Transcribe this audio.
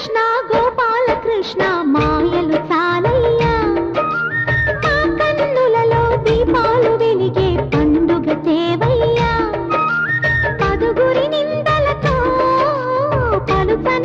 కృష్ణ గోపాల కృష్ణ మాయలు చాలయ్యా మా కన్నులలో దీపాలు వెలిగే పండుగ తేవయ్యా పదుగురి నిందలతో పలుసన